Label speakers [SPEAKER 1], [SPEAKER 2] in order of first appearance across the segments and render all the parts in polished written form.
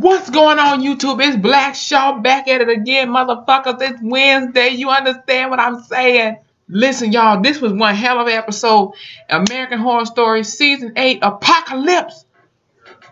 [SPEAKER 1] What's going on, YouTube? It's Black Shaw back at it again, motherfuckers. It's Wednesday. You understand what I'm saying? Listen, y'all, this was one hell of an episode. American Horror Story Season 8 Apocalypse.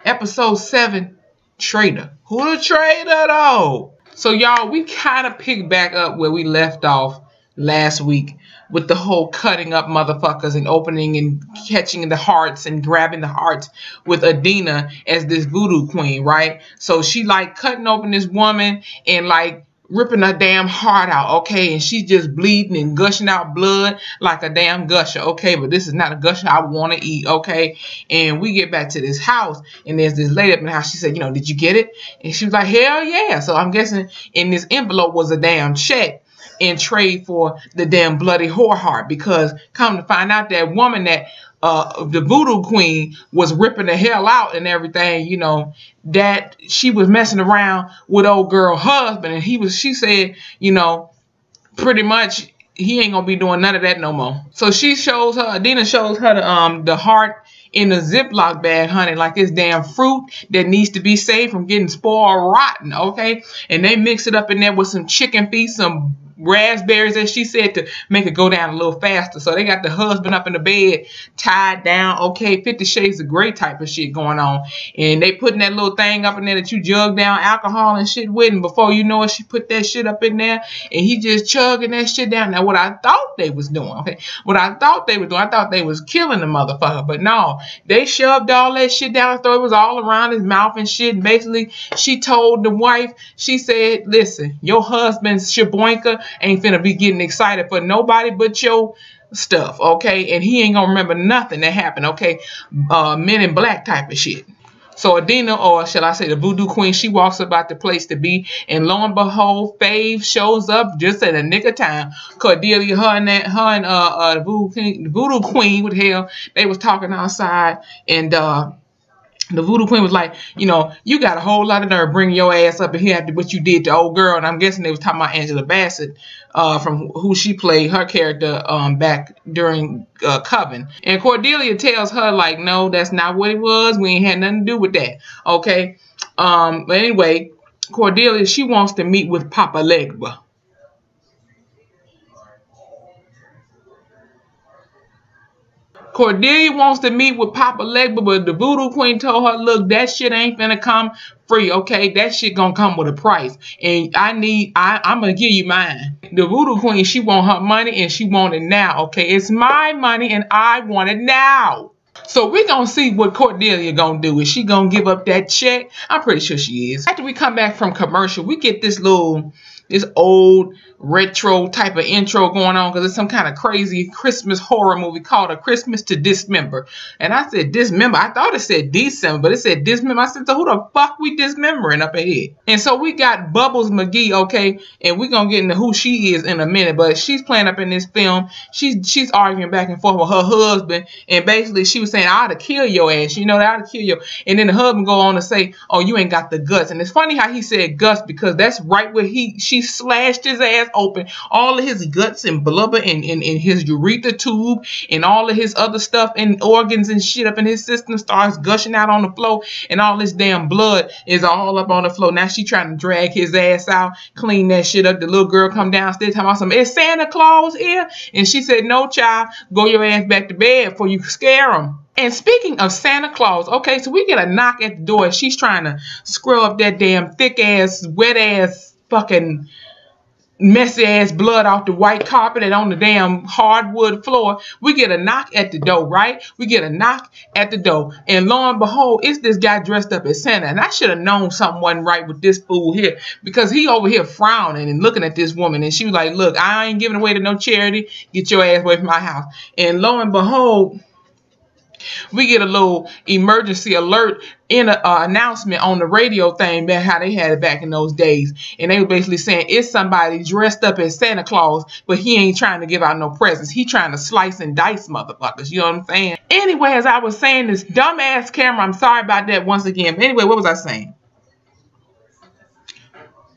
[SPEAKER 1] Episode 7, Traitor. Who the traitor, though? So, y'all, we kind of picked back up where we left off last week with the whole cutting up motherfuckers and opening and catching the hearts and grabbing the hearts with Adina as this voodoo queen, right? So she like cutting open this woman and like ripping her damn heart out, okay? And she's just bleeding and gushing out blood like a damn gusher, okay? But this is not a gusher I want to eat, okay? And we get back to this house and there's this lady up in the house. She said, you know, did you get it? And she was like, hell yeah. So I'm guessing in this envelope was a damn check in trade for the damn bloody whore heart, because come to find out that woman that the voodoo queen was ripping the hell out and everything, you know, that she was messing around with old girl husband, and she said, you know, pretty much he ain't gonna be doing none of that no more. So she shows her, Adina shows her the heart in a Ziploc bag, honey, like this damn fruit that needs to be saved from getting spoiled or rotten, okay? And they mix it up in there with some chicken feet, some raspberries, as she said, to make it go down a little faster. So they got the husband up in the bed, tied down, okay, 50 Shades of Grey type of shit going on. And they putting that little thing up in there that you jug down alcohol and shit with, and before you know it, she put that shit up in there, and he just chugging that shit down. Now, what I thought they was doing, okay, what I thought they were doing, I thought they was killing the motherfucker, but no, they shoved all that shit down his throat. It was all around his mouth and shit. And basically, she told the wife, she said, listen, your husband's shaboinka ain't finna be getting excited for nobody but your stuff, okay? And he ain't gonna remember nothing that happened, okay? Men in Black type of shit. So Adina, or shall I say the voodoo queen, she walks about the place to be, and lo and behold, Fave shows up just at a nick of time. Cordelia, her and the voodoo queen, what the hell, they was talking outside, and the voodoo queen was like, you know, you got a whole lot of nerve bringing your ass up in here after what you did to old girl. And I'm guessing they was talking about Angela Bassett, from who she played, her character back during Coven. And Cordelia tells her, like, no, that's not what it was. We ain't had nothing to do with that. Okay. But anyway, Cordelia, she wants to meet with Papa Legba. Cordelia wants to meet with Papa Legba, but the voodoo queen told her, look, that shit ain't finna come free, okay? That shit gonna come with a price. And I'm gonna give you mine. The voodoo queen, she want her money and she want it now, okay? It's my money and I want it now. So we're gonna see what Cordelia gonna do. Is she gonna give up that check? I'm pretty sure she is. After we come back from commercial, we get this old retro type of intro going on, because it's some kind of crazy Christmas horror movie called A Christmas to Dismember. And I said dismember. I thought it said December, but it said dismember. I said, so who the fuck we dismembering up ahead? And so we got Bubbles McGee, okay, and we're gonna get into who she is in a minute, but she's playing up in this film. She's arguing back and forth with her husband, and basically she was saying, I ought to kill your ass, you know, I ought to kill you. And then the husband go on to say, oh, you ain't got the guts. And it's funny how he said guts, because that's right where she slashed his ass open, all of his guts and blubber and his urethra tube and all of his other stuff and organs and shit up in his system starts gushing out on the floor, and all this damn blood is all up on the floor. Now she trying to drag his ass out, clean that shit up. The little girl come downstairs talking about something, is Santa Claus here? And she said, no, child, go your ass back to bed before you scare him. And speaking of Santa Claus, okay, so we get a knock at the door. She's trying to scrub up that damn thick ass, wet ass, fucking messy ass blood off the white carpet and on the damn hardwood floor. We get a knock at the door, right? We get a knock at the door, and lo and behold, it's this guy dressed up as Santa. And I should have known something wasn't right with this fool here, because he over here frowning and looking at this woman, and she was like, look, I ain't giving away to no charity. Get your ass away from my house. And lo and behold, we get a little emergency alert in an announcement on the radio thing about how they had it back in those days. And they were basically saying it's somebody dressed up as Santa Claus, but he ain't trying to give out no presents. He trying to slice and dice motherfuckers. You know what I'm saying? Anyway, as I was saying, this dumbass camera, I'm sorry about that once again. But anyway, what was I saying?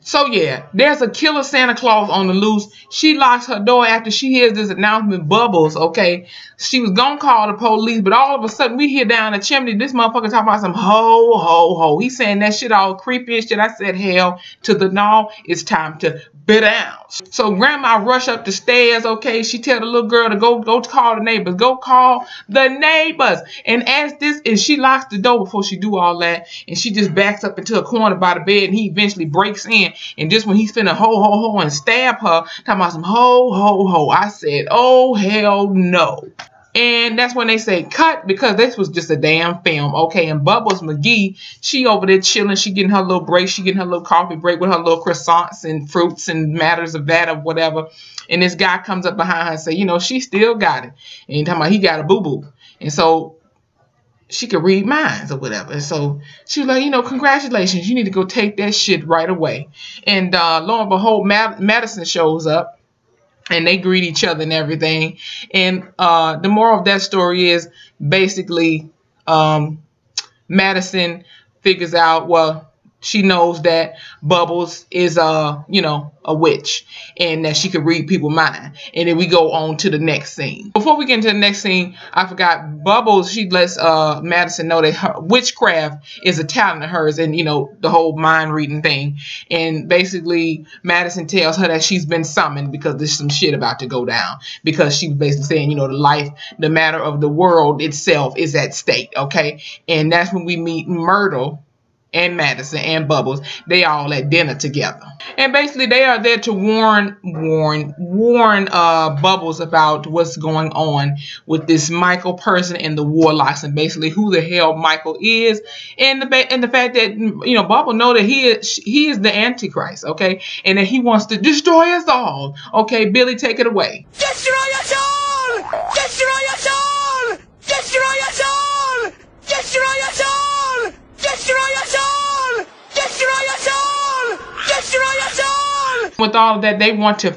[SPEAKER 1] So yeah, there's a killer Santa Claus on the loose. She locks her door after she hears this announcement, Bubbles, okay? She was gonna call the police, but all of a sudden we hear down the chimney, this motherfucker talking about some ho, ho, ho. He's saying that shit all creepy and shit. I said, hell to the no, it's time to bid out. So grandma rush up the stairs, okay? She tell the little girl to go call the neighbors. Go call the neighbors. And as this, and she locks the door before she do all that, and she just backs up into a corner by the bed, and he eventually breaks in. And just when he's finna ho, ho, ho and stab her, talking about some ho, ho, ho, I said, oh, hell no. And that's when they say cut, because this was just a damn film, okay? And Bubbles McGee, she over there chilling. She getting her little break. She getting her little coffee break with her little croissants and fruits and matters of that or whatever. And this guy comes up behind her and say, you know, she still got it. And he talking about he got a boo-boo. And so she could read minds or whatever. And so she was like, you know, congratulations. You need to go take that shit right away. And lo and behold, Madison shows up. And they greet each other and everything. And the moral of that story is basically Madison figures out, well, she knows that Bubbles is, you know, a witch and that she could read people's mind. And then we go on to the next scene. Before we get into the next scene, I forgot Bubbles, she lets Madison know that her witchcraft is a talent of hers and, you know, the whole mind reading thing. And basically Madison tells her that she's been summoned because there's some shit about to go down. Because she was basically saying, you know, the matter of the world itself is at stake, okay? And that's when we meet Myrtle and Madison and Bubbles. They all at dinner together. And basically they are there to warn Bubbles about what's going on with this Michael person and the Warlocks, and basically who the hell Michael is, and the fact that, you know, Bubbles know that he is the Antichrist, okay, and that he wants to destroy us all. Okay, Billy, take it away.
[SPEAKER 2] Destroy us all! Destroy us all! Destroy us all! Destroy us all! Destroy us all! Destroy us all! Destroy us all!
[SPEAKER 1] With all of that, they want her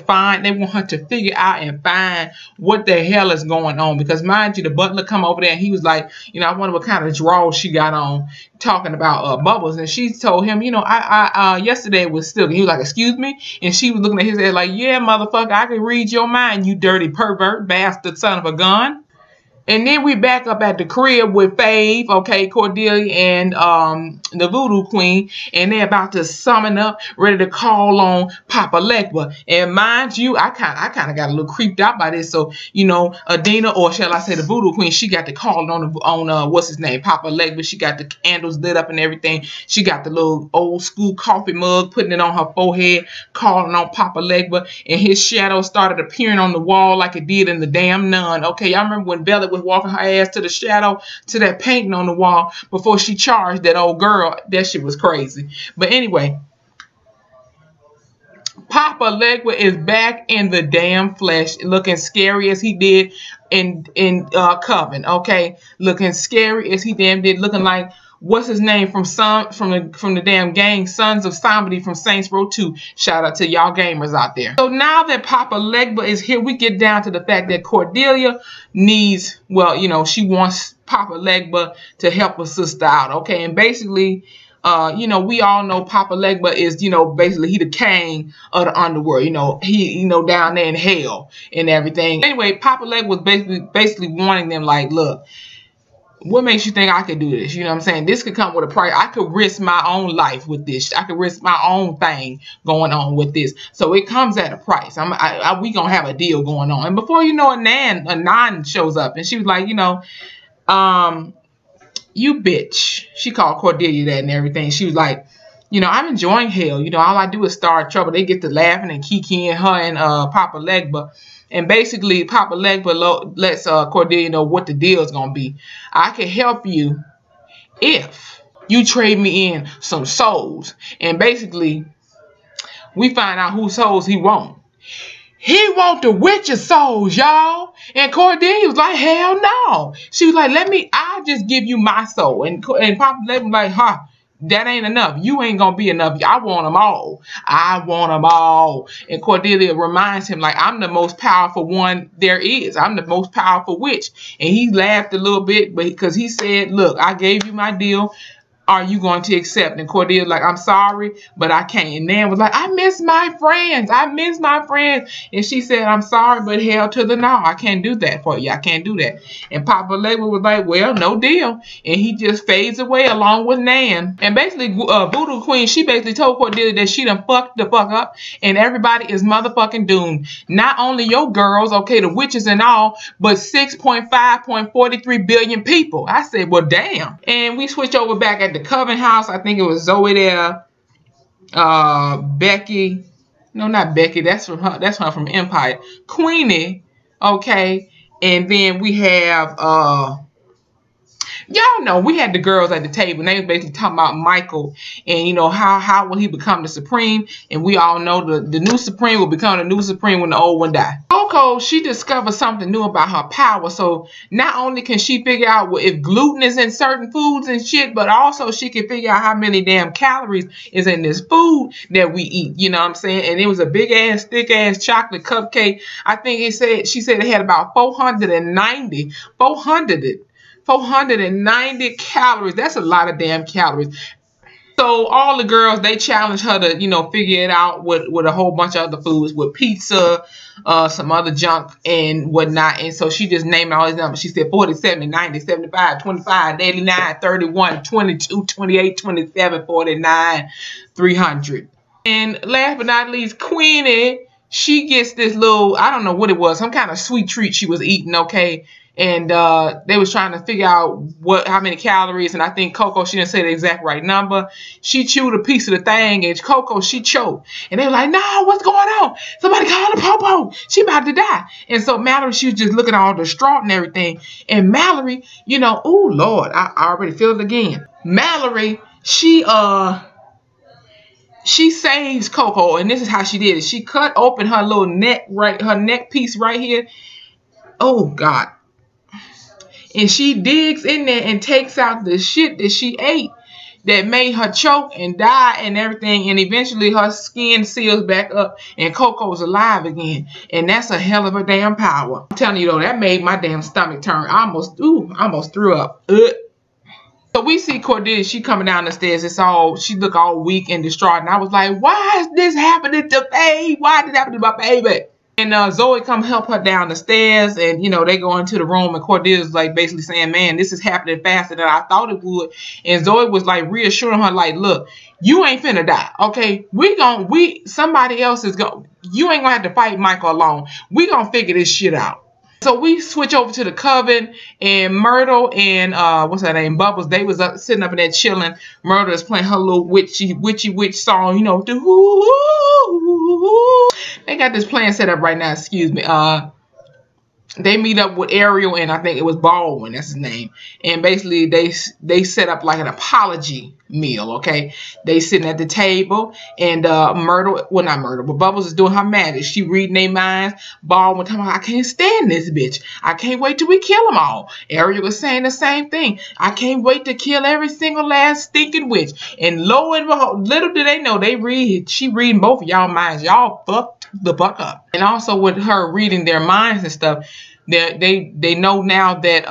[SPEAKER 1] to figure out and find what the hell is going on. Because mind you, the butler come over there and he was like, you know, I wonder what kind of drawers she got on, talking about Bubbles. And she told him, you know, I yesterday was still. He was like, excuse me? And she was looking at his head like, yeah, motherfucker, I can read your mind, you dirty pervert, bastard son of a gun. And then we back up at the crib with Fave, okay, Cordelia and the Voodoo Queen, and they're about to summon up, ready to call on Papa Legba. And mind you, I kind of got a little creeped out by this. So, you know, Adina, or shall I say the Voodoo Queen, she got to call on what's his name, Papa Legba. She got the candles lit up and everything. She got the little old school coffee mug, putting it on her forehead, calling on Papa Legba, and his shadow started appearing on the wall like it did in the damn Nun. Okay, y'all remember when Bella was walking her ass to the shadow, to that painting on the wall before she charged that old girl? That shit was crazy. But anyway, Papa Legba is back in the damn flesh, looking scary as he did in Coven. Okay, looking scary as he damn did, looking like what's his name from the damn gang, Sons of Somebody from Saints Row 2. Shout out to y'all gamers out there. So now that Papa Legba is here, we get down to the fact that Cordelia needs, well, you know, she wants Papa Legba to help her sister out, okay? And basically, you know, we all know Papa Legba is, you know, basically he the king of the underworld. You know, he, you know, down there in hell and everything. Anyway, Papa Legba was basically warning them like, look, what makes you think I could do this? You know what I'm saying? This could come with a price. I could risk my own life with this. I could risk my own thing going on with this. So it comes at a price. We gonna have a deal going on. And before you know it, a Nan shows up, and she was like, you know, you bitch. She called Cordelia that and everything. She was like, you know, I'm enjoying hell. You know, all I do is start trouble. They get to laughing and kikiing, her and Papa Legba. And basically, Papa Legba lets Cordelia know what the deal is going to be. I can help you if you trade me in some souls. And basically, we find out whose souls he wants. He want the witch's souls, y'all. And Cordelia was like, hell no. She was like, I'll just give you my soul. And Papa Legba was like, huh, that ain't enough. You ain't gonna be enough. I want them all. I want them all. And Cordelia reminds him, like, I'm the most powerful one there is. I'm the most powerful witch. And he laughed a little bit, but because he said, look, I gave you my deal. are you going to accept? And Cordelia was like, I'm sorry, but I can't. And Nan was like, I miss my friends. I miss my friends. And she said, I'm sorry, but hell to the no. I can't do that for you. I can't do that. And Papa Label was like, well, no deal. And he just fades away along with Nan. And basically, Voodoo Queen, she basically told Cordelia that she done fucked the fuck up. And everybody is motherfucking doomed. Not only your girls, okay, the witches and all, but 6.5.43 billion people. I said, well, damn. And we switch over back at the Coven house. I think it was Zoe there, Becky, no, not Becky, that's from her, that's her from Empire, Queenie, okay, and then we have y'all know we had the girls at the table and they was basically talking about Michael and, you know, how will he become the Supreme, and we all know the new Supreme will become the new Supreme when the old one die. Coco, she discovered something new about her power, so not only can she figure out if gluten is in certain foods and shit, but also she can figure out how many damn calories is in this food that we eat, you know what I'm saying? And it was a big ass, thick ass chocolate cupcake. I think she said it had about 490 calories. That's a lot of damn calories. So all the girls, they challenged her to, you know, figure it out with a whole bunch of other foods, with pizza, some other junk and whatnot. And so she just named all these numbers. She said 40, 70, 90, 75, 25, 89, 31, 22, 28, 27, 49, 300. And last but not least, Queenie, she gets this little, I don't know what it was, some kind of sweet treat she was eating, okay? And they was trying to figure out how many calories, and I think Coco, she didn't say the exact right number. She chewed a piece of the thing, and Coco, she choked. And they were like, no, what's going on? Somebody call the popo. She about to die. And so Mallory, she was just looking all distraught and everything. And Mallory, you know, oh Lord, I already feel it again. Mallory, she saves Coco, and this is how she did it. She cut open her little neck, her neck piece right here. Oh God. And she digs in there and takes out the shit that she ate that made her choke and die and everything. And eventually her skin seals back up and Coco's alive again. And that's a hell of a damn power. I'm telling you though, that made my damn stomach turn. I almost threw up. So we see Cordelia, she coming down the stairs. She look all weak and distraught. And I was like, why is this happening to Babe? Why did this happen to my baby? And Zoe come help her down the stairs, and you know they go into the room, and Cordelia's like basically saying, "Man, this is happening faster than I thought it would." And Zoe was like reassuring her, like, "Look, you ain't finna die, okay? Somebody else is going. You ain't gonna have to fight Michael alone. We gonna figure this shit out." So we switch over to the Coven, and Myrtle and what's her name, Bubbles, they was sitting up in there chilling. Myrtle is playing her little witchy witch song, you know. They got this plan set up right now. Excuse me. They meet up with Ariel and I think it was Baldwin, that's his name. And basically they set up like an apology meal, okay? They sitting at the table and Myrtle, well not Myrtle, but Bubbles is doing her magic. She reading their minds. Baldwin talking about, I can't stand this bitch. I can't wait till we kill them all. Ariel was saying the same thing. I can't wait to kill every single last stinking witch. And lo and behold, little do they know, she reading both of y'all minds. Y'all fucked the fuck up. And also with her reading their minds and stuff, they know now that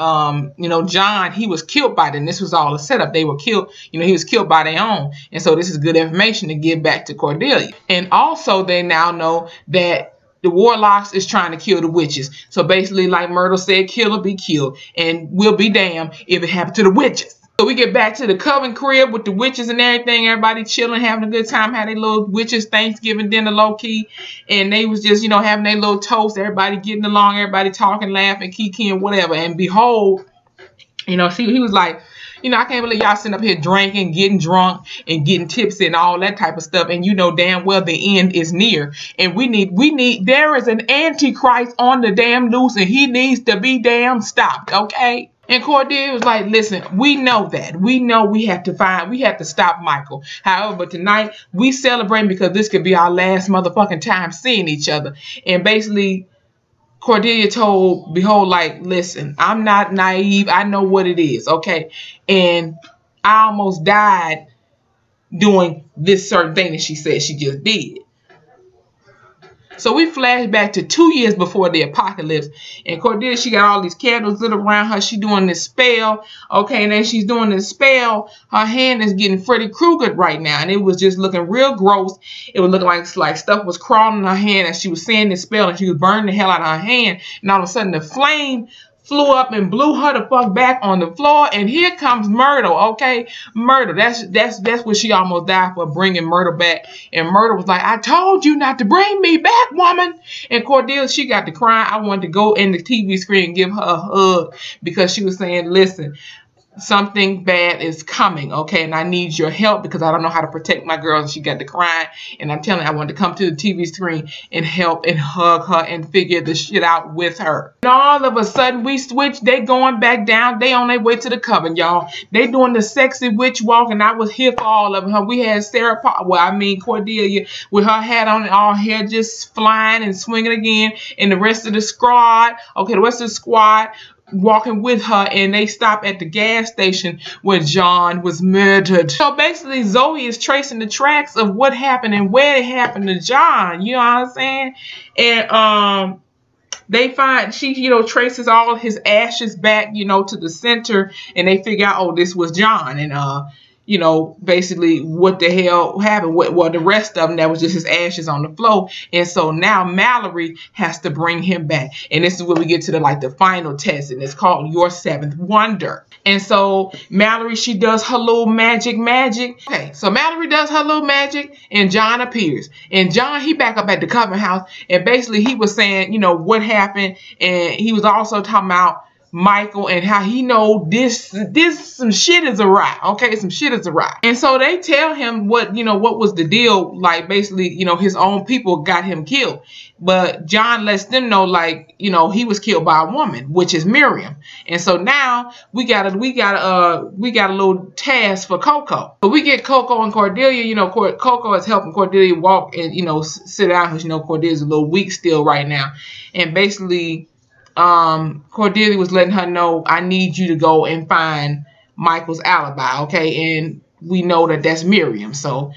[SPEAKER 1] you know, John, he was killed by them. This was all a setup. They were killed, you know, he was killed by their own. And so this is good information to give back to Cordelia. And also they now know that the Warlocks is trying to kill the witches. So basically, like Myrtle said, kill or be killed. And we'll be damned if it happened to the witches. So we get back to the Coven crib with the witches and everything. Everybody chilling, having a good time, having their little witches Thanksgiving dinner low key. And they was just, you know, having their little toast. Everybody getting along, everybody talking, laughing, kikiing, whatever. And behold, you know, he was like, you know, I can't believe y'all sitting up here drinking, getting drunk, and getting tipsy and all that type of stuff. And you know damn well the end is near. And there is an antichrist on the damn loose, and he needs to be damn stopped, okay? And Cordelia was like, listen, we know that. We know we have to stop Michael. However, but tonight we celebrate because this could be our last motherfucking time seeing each other. And basically, Cordelia told Behold, like, listen, I'm not naive. I know what it is, okay? And I almost died doing this certain thing that she said she just did. So we flash back to 2 years before the apocalypse. And Cordelia, she got all these candles lit around her. She doing this spell. Okay, and then she's doing this spell. Her hand is getting Freddy Krueger right now. And it was just looking real gross. It was looking like stuff was crawling in her hand as she was saying this spell. And she was burning the hell out of her hand. And all of a sudden the flame flew up and blew her the fuck back on the floor, and here comes Myrtle, okay? Myrtle, that's what she almost died for, bringing Myrtle back. And Myrtle was like, I told you not to bring me back, woman. And Cordelia, she got to crying. I wanted to go in the TV screen and give her a hug because she was saying, listen, something bad is coming, okay, and I need your help because I don't know how to protect my girl. And she got to crying, and I'm telling you, I wanted to come to the TV screen and help and hug her and figure the shit out with her. And all of a sudden, we switch. They going back down. They on their way to the coven, y'all. They doing the sexy witch walk, and I was here for all of them. We had Cordelia with her hat on and all hair just flying and swinging again, and the rest of the squad, okay, the rest of the squad walking with her, and they stop at the gas station where John was murdered. So basically Zoe is tracing the tracks of what happened and where it happened to John, you know what I'm saying? And they find, she, you know, traces all his ashes back, you know, to the center, and they figure out, oh, this was John. And you know, basically what the hell happened. Well, the rest of them, that was just his ashes on the floor. And so now Mallory has to bring him back. And this is where we get to the final test, and it's called Your Seventh Wonder. And so Mallory, she does her little magic. Okay, so Mallory does her little magic, and John appears. And John, he back up at the coven house, and basically he was saying, you know, what happened. And he was also talking about Michael and how he know this some shit is awry, okay, some shit is awry. And so they tell him what, you know, what was the deal, like basically, you know, his own people got him killed. But John lets them know, like, you know, he was killed by a woman, which is Miriam. And so now we got a little task for Coco. So we get Coco and Cordelia. You know, Coco is helping Cordelia walk and, you know, sit down because, you know, Cordelia's a little weak still right now. And basically Cordelia was letting her know, I need you to go and find Michael's alibi, okay? And we know that that's Miriam. So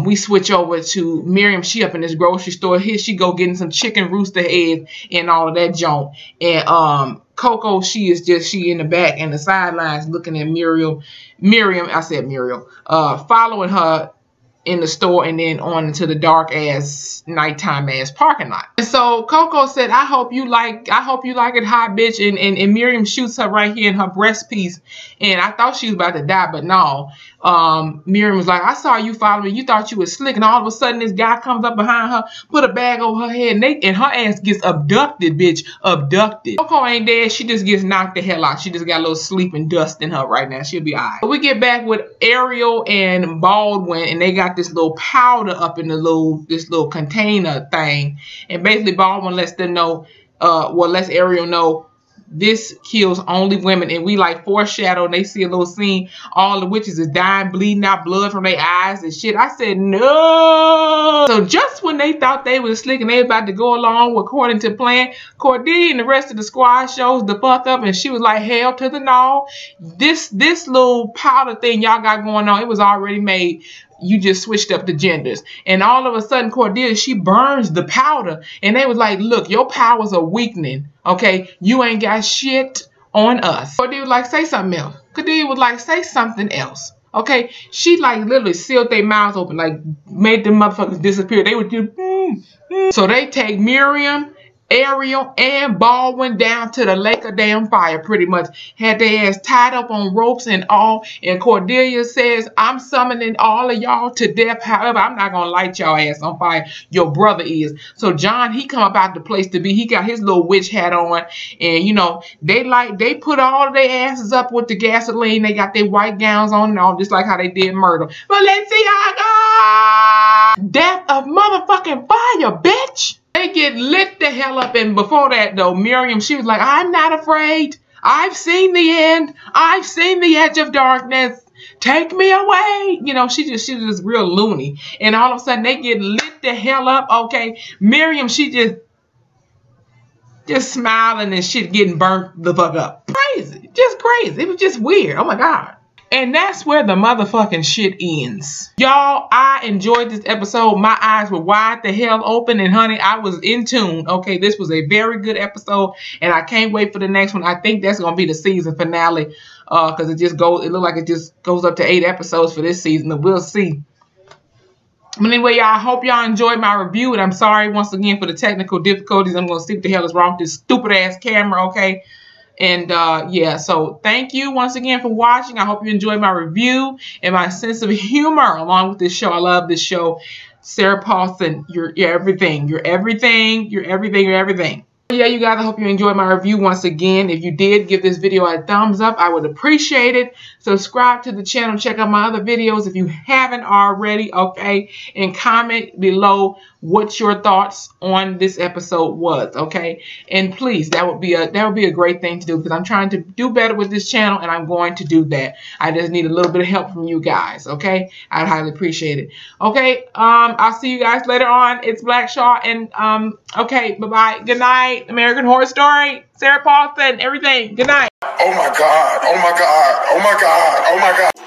[SPEAKER 1] we switch over to Miriam. She up in this grocery store. Here she go getting some chicken rooster heads and all of that junk. And Coco, she in the back and the sidelines looking at Miriam, following her in the store and then on into the dark ass nighttime ass parking lot. And so Coco said, I hope you like it hot, bitch. And Miriam shoots her right here in her breast piece. And I thought she was about to die, but no. Miriam was like, I saw you following me. You thought you was slick. And all of a sudden this guy comes up behind her, put a bag over her head, and her ass gets abducted, bitch. Abducted. Coco ain't dead. She just gets knocked the hell out. She just got a little sleeping dust in her right now. She'll be all right. But we get back with Ariel and Baldwin, and they got this little powder up in this little container thing. And basically Baldwin lets them know, lets Ariel know, this kills only women. And we like foreshadow, and they see a little scene. All the witches is dying, bleeding out blood from their eyes and shit. I said, no. So just when they thought they was slick and they about to go along according to plan, Cordelia and the rest of the squad shows the fuck up, and she was like, hell to the no. This little powder thing y'all got going on, it was already made. You just switched up the genders. And all of a sudden, Cordelia, she burns the powder. And they was like, look, your powers are weakening. Okay? You ain't got shit on us. Cordelia was like, say something else. Cordelia was like, say something else. Okay? She like literally sealed their mouths open, like made them motherfuckers disappear. They would do, So they take Miriam, Ariel, and Baldwin down to the lake of damn fire, pretty much. Had their ass tied up on ropes and all. And Cordelia says, I'm summoning all of y'all to death. However, I'm not going to light y'all ass on fire. Your brother is. So John, he come about the place to be. He got his little witch hat on. And, you know, they put all of their asses up with the gasoline. They got their white gowns on and all, just like how they did Murder. But let's see how it goes. Death of motherfucking fire, bitch. They get lit the hell up. And before that, though, Miriam, she was like, I'm not afraid. I've seen the end. I've seen the edge of darkness. Take me away. You know, she's just real loony. And all of a sudden, they get lit the hell up. Okay, Miriam, she just smiling and shit getting burnt the fuck up. Crazy. Just crazy. It was just weird. Oh, my God. And that's where the motherfucking shit ends. Y'all, I enjoyed this episode. My eyes were wide the hell open, and honey, I was in tune. Okay, this was a very good episode, and I can't wait for the next one. I think that's gonna be the season finale, because it looks like it just goes up to 8 episodes for this season, but we'll see. But anyway, y'all, I hope y'all enjoyed my review, and I'm sorry once again for the technical difficulties. I'm gonna see what the hell is wrong with this stupid ass camera, okay? And yeah, so thank you once again for watching. I hope you enjoyed my review and my sense of humor along with this show. I love this show. Sarah Paulson, you're everything. You're everything. You're everything. You're everything. Yeah, you guys, I hope you enjoyed my review once again. If you did, give this video a thumbs up. I would appreciate it. Subscribe to the channel. Check out my other videos if you haven't already, okay? And comment below what your thoughts on this episode was, okay? And please, that would be a great thing to do, because I'm trying to do better with this channel, and I'm going to do that. I just need a little bit of help from you guys, okay? I'd highly appreciate it. Okay, I'll see you guys later on. It's Black Shaw, and okay, bye-bye. Good night. American Horror Story, Sarah Paulson, everything. Good night.
[SPEAKER 2] Oh my God, oh my God, oh my God, oh my God.